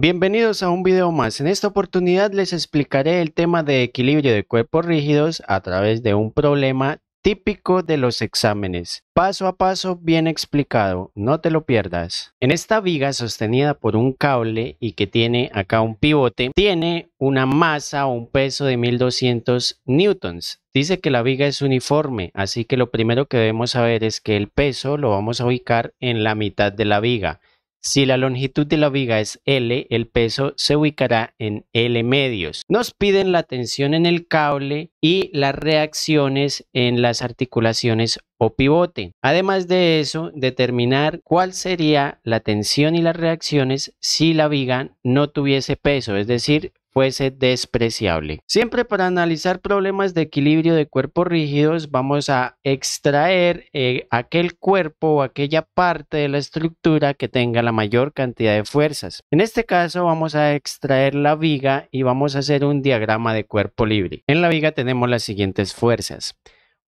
Bienvenidos a un video más. En esta oportunidad les explicaré el tema de equilibrio de cuerpos rígidos a través de un problema típico de los exámenes. Paso a paso bien explicado, no te lo pierdas. En esta viga sostenida por un cable y que tiene acá un pivote, tiene una masa o un peso de 1200 newtons. Dice que la viga es uniforme, así que lo primero que debemos saber es que el peso lo vamos a ubicar en la mitad de la viga. Si la longitud de la viga es L, el peso se ubicará en L medios. Nos piden la tensión en el cable y las reacciones en las articulaciones o pivote. Además de eso, determinar cuál sería la tensión y las reacciones si la viga no tuviese peso, es decir, fuese despreciable. Siempre para analizar problemas de equilibrio de cuerpos rígidos vamos a extraer aquel cuerpo o aquella parte de la estructura que tenga la mayor cantidad de fuerzas. En este caso vamos a extraer la viga y vamos a hacer un diagrama de cuerpo libre. En la viga tenemos las siguientes fuerzas.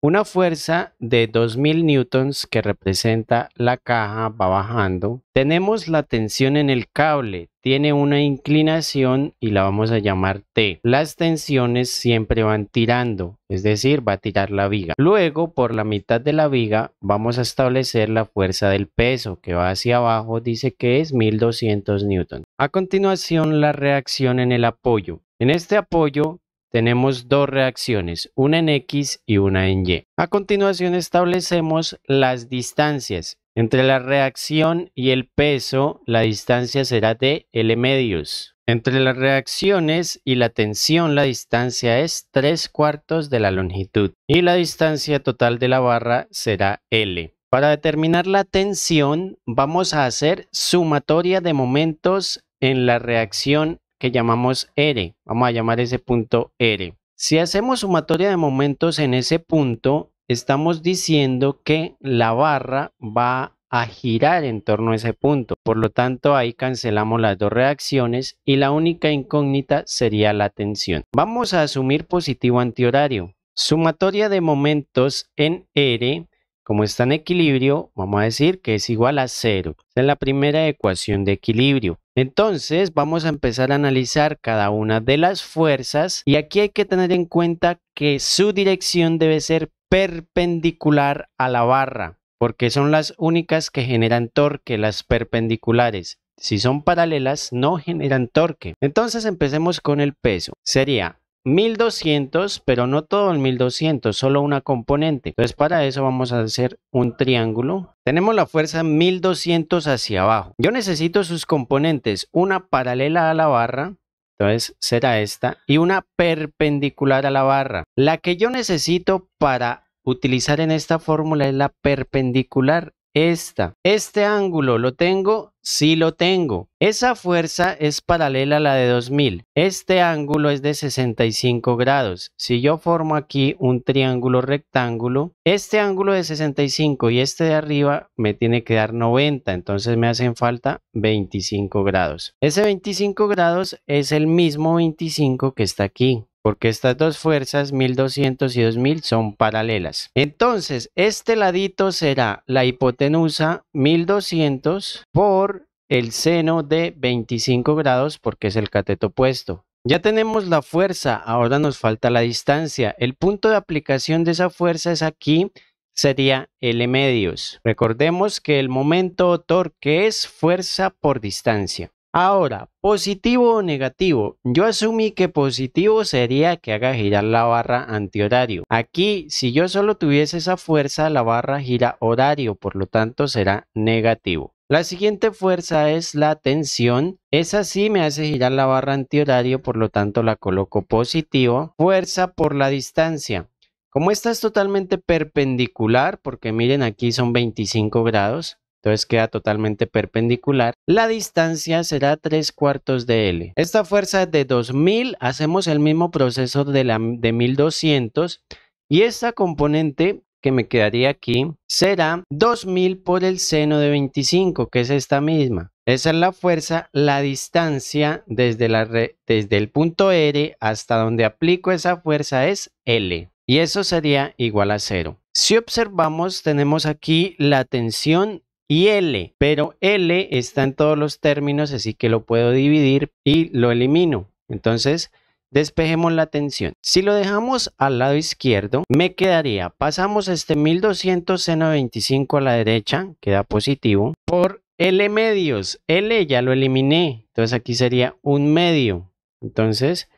Una fuerza de 2000 newtons que representa la caja va bajando. Tenemos la tensión en el cable, tiene una inclinación y la vamos a llamar T. Las tensiones siempre van tirando, es decir, va a tirar la viga. Luego, por la mitad de la viga, vamos a establecer la fuerza del peso que va hacia abajo, dice que es 1200 newtons. A continuación, la reacción en el apoyo. En este apoyo tenemos dos reacciones, una en X y una en Y. A continuación establecemos las distancias. Entre la reacción y el peso, la distancia será de L medios. Entre las reacciones y la tensión, la distancia es 3/4 de la longitud. Y la distancia total de la barra será L. Para determinar la tensión, vamos a hacer sumatoria de momentos en la reacción que llamamos R. Vamos a llamar ese punto R. Si hacemos sumatoria de momentos en ese punto, estamos diciendo que la barra va a girar en torno a ese punto. Por lo tanto, ahí cancelamos las dos reacciones y la única incógnita sería la tensión. Vamos a asumir positivo antihorario. Sumatoria de momentos en R. Como está en equilibrio, vamos a decir que es igual a 0. Esta es la primera ecuación de equilibrio. Entonces vamos a empezar a analizar cada una de las fuerzas y aquí hay que tener en cuenta que su dirección debe ser perpendicular a la barra, porque son las únicas que generan torque, las perpendiculares. Si son paralelas, no generan torque. Entonces empecemos con el peso. Sería 1200, pero no todo el 1200, solo una componente. Entonces para eso vamos a hacer un triángulo. Tenemos la fuerza 1200 hacia abajo. Yo necesito sus componentes, una paralela a la barra, entonces será esta, y una perpendicular a la barra. La que yo necesito para utilizar en esta fórmula es la perpendicular. Este ángulo lo tengo, sí lo tengo. Esa fuerza es paralela a la de 2000. Este ángulo es de 65 grados. Si yo formo aquí un triángulo rectángulo, este ángulo de 65 y este de arriba me tiene que dar 90. Entonces me hacen falta 25 grados. Ese 25 grados es el mismo 25 que está aquí, porque estas dos fuerzas, 1200 y 2000, son paralelas. Entonces, este ladito será la hipotenusa 1200 por el seno de 25 grados, porque es el cateto opuesto. Ya tenemos la fuerza, ahora nos falta la distancia. El punto de aplicación de esa fuerza es aquí, sería L medios. Recordemos que el momento o torque es fuerza por distancia. Ahora, positivo o negativo. Yo asumí que positivo sería que haga girar la barra antihorario. Aquí, si yo solo tuviese esa fuerza, la barra gira horario, por lo tanto será negativo. La siguiente fuerza es la tensión. Esa sí me hace girar la barra antihorario, por lo tanto la coloco positivo. Fuerza por la distancia. Como esta es totalmente perpendicular, porque miren aquí son 25 grados. Entonces queda totalmente perpendicular. La distancia será 3/4 de L. Esta fuerza de 2000, hacemos el mismo proceso de 1200. Y esta componente que me quedaría aquí será 2000 por el seno de 25, que es esta misma. Esa es la fuerza, la distancia desde el punto R hasta donde aplico esa fuerza es L. Y eso sería igual a 0. Si observamos, tenemos aquí la tensión y L, pero L está en todos los términos, así que lo puedo dividir y lo elimino. Entonces, despejemos la tensión. Si lo dejamos al lado izquierdo, me quedaría, pasamos este 1200 seno de 25 a la derecha, queda positivo, por L medios. L ya lo eliminé, entonces aquí sería 1/2. Entonces,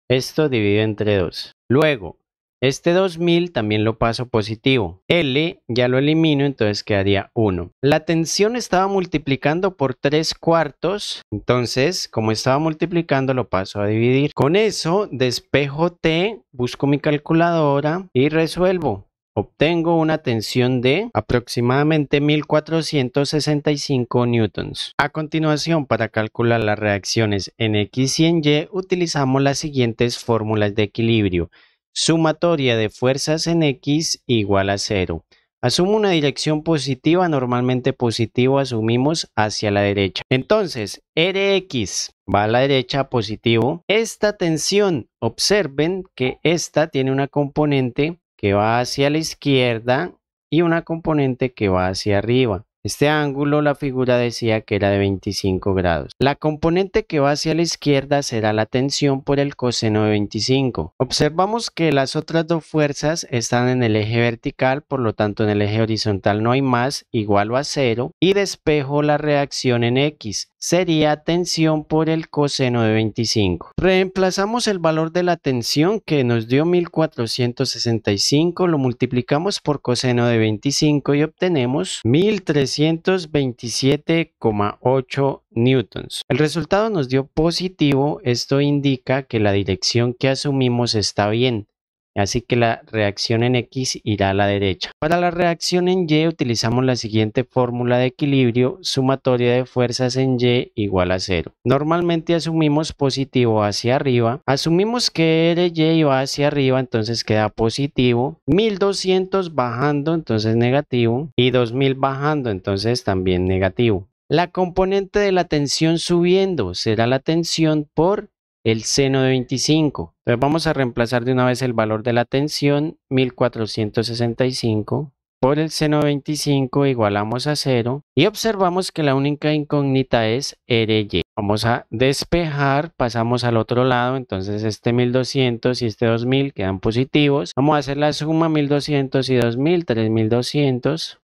esto dividido entre 2. Luego, este 2000 también lo paso positivo. L ya lo elimino, entonces quedaría 1. La tensión estaba multiplicando por 3/4. Entonces, como estaba multiplicando, lo paso a dividir. Con eso, despejo T, busco mi calculadora y resuelvo. Obtengo una tensión de aproximadamente 1465 newtons. A continuación, para calcular las reacciones en X y en Y, utilizamos las siguientes fórmulas de equilibrio. Sumatoria de fuerzas en X igual a 0. Asumo una dirección positiva, normalmente positivo asumimos hacia la derecha. Entonces, Rx va a la derecha, positivo. Esta tensión, observen que esta tiene una componente que va hacia la izquierda y una componente que va hacia arriba. Este ángulo, la figura decía que era de 25 grados. La componente que va hacia la izquierda será la tensión por el coseno de 25. Observamos que las otras dos fuerzas están en el eje vertical, por lo tanto en el eje horizontal no hay más, igual a 0, y despejo la reacción en X. Sería tensión por el coseno de 25. Reemplazamos el valor de la tensión que nos dio 1465, lo multiplicamos por coseno de 25 y obtenemos 1327,8 newtons. El resultado nos dio positivo, esto indica que la dirección que asumimos está bien. Así que la reacción en X irá a la derecha. Para la reacción en Y utilizamos la siguiente fórmula de equilibrio, sumatoria de fuerzas en Y igual a 0. Normalmente asumimos positivo hacia arriba. Asumimos que RY va hacia arriba, entonces queda positivo. 1200 bajando, entonces negativo. Y 2000 bajando, entonces también negativo. La componente de la tensión subiendo será la tensión por el seno de 25. Entonces vamos a reemplazar de una vez el valor de la tensión, 1465, por el seno de 25, igualamos a 0 y observamos que la única incógnita es RY. Vamos a despejar, pasamos al otro lado, entonces este 1200 y este 2000 quedan positivos. Vamos a hacer la suma 1200 y 2000, 3200.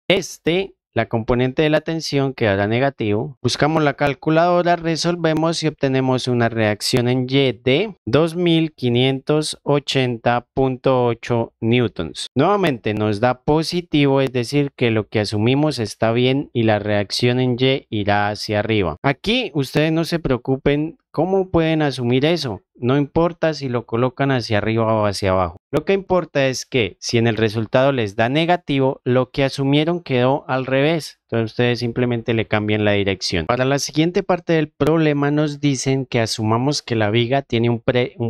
La componente de la tensión quedará negativo. Buscamos la calculadora, resolvemos y obtenemos una reacción en Y de 2580,8 newtons. Nuevamente nos da positivo, es decir que lo que asumimos está bien y la reacción en Y irá hacia arriba. Aquí ustedes no se preocupen. ¿Cómo pueden asumir eso? No importa si lo colocan hacia arriba o hacia abajo. Lo que importa es que si en el resultado les da negativo, lo que asumieron quedó al revés. Entonces ustedes simplemente le cambian la dirección. Para la siguiente parte del problema nos dicen que asumamos que la viga tiene un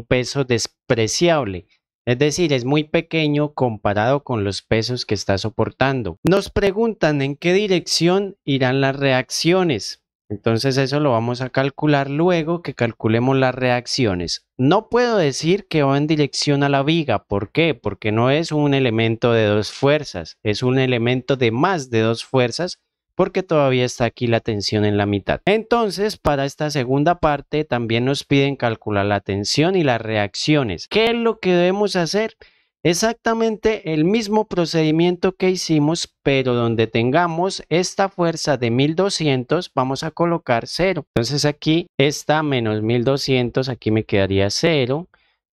peso despreciable. Es decir, es muy pequeño comparado con los pesos que está soportando. Nos preguntan en qué dirección irán las reacciones. Entonces eso lo vamos a calcular luego que calculemos las reacciones. No puedo decir que va en dirección a la viga. ¿Por qué? Porque no es un elemento de dos fuerzas, es un elemento de más de dos fuerzas porque todavía está aquí la tensión en la mitad. Entonces, para esta segunda parte también nos piden calcular la tensión y las reacciones. ¿Qué es lo que debemos hacer? Exactamente el mismo procedimiento que hicimos, pero donde tengamos esta fuerza de 1200 vamos a colocar 0. Entonces aquí está menos 1200, aquí me quedaría 0.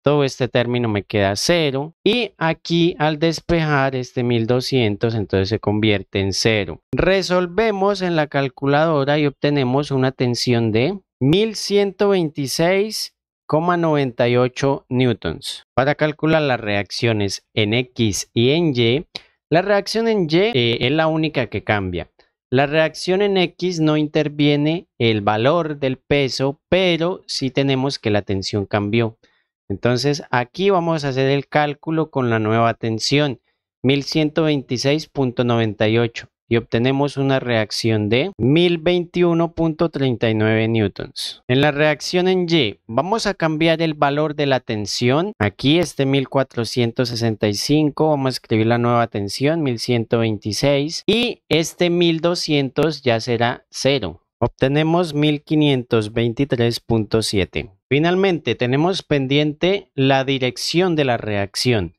Todo este término me queda 0 y aquí al despejar este 1200 entonces se convierte en 0. Resolvemos en la calculadora y obtenemos una tensión de 1126,98 newtons. Para calcular las reacciones en X y en Y, la reacción en Y es la única que cambia. La reacción en X no interviene el valor del peso, pero sí tenemos que la tensión cambió. Entonces aquí vamos a hacer el cálculo con la nueva tensión, 1126,98. y obtenemos una reacción de 1021.39 newtons. En la reacción en Y vamos a cambiar el valor de la tensión. Aquí este 1465, vamos a escribir la nueva tensión 1126 y este 1200 ya será 0. Obtenemos 1523.7. Finalmente tenemos pendiente la dirección de la reacción.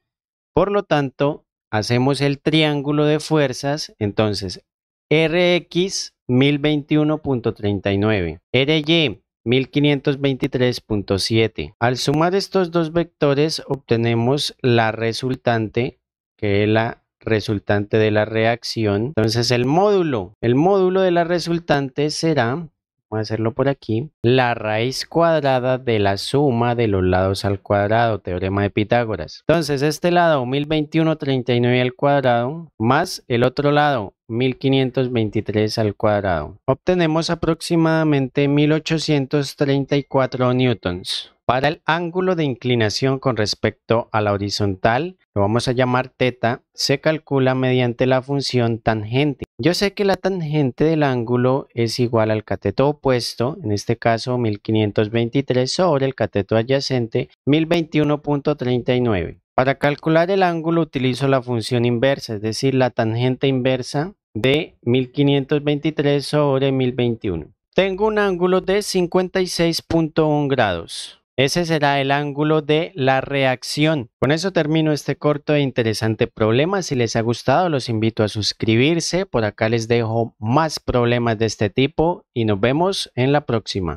Por lo tanto, hacemos el triángulo de fuerzas. Entonces, Rx 1021.39, Ry 1523.7. Al sumar estos dos vectores obtenemos la resultante, que es la resultante de la reacción. Entonces el módulo de la resultante será, voy a hacerlo por aquí, la raíz cuadrada de la suma de los lados al cuadrado, teorema de Pitágoras. Entonces este lado 1021.39 al cuadrado más el otro lado 1523 al cuadrado. Obtenemos aproximadamente 1834 newtons. Para el ángulo de inclinación con respecto a la horizontal, lo vamos a llamar θ, se calcula mediante la función tangente. Yo sé que la tangente del ángulo es igual al cateto opuesto, en este caso 1523 sobre el cateto adyacente 1021.39. Para calcular el ángulo utilizo la función inversa, es decir, la tangente inversa de 1523 sobre 1021. Tengo un ángulo de 56.1 grados. Ese será el ángulo de la reacción. Con eso termino este corto e interesante problema. Si les ha gustado, los invito a suscribirse. Por acá les dejo más problemas de este tipo y nos vemos en la próxima.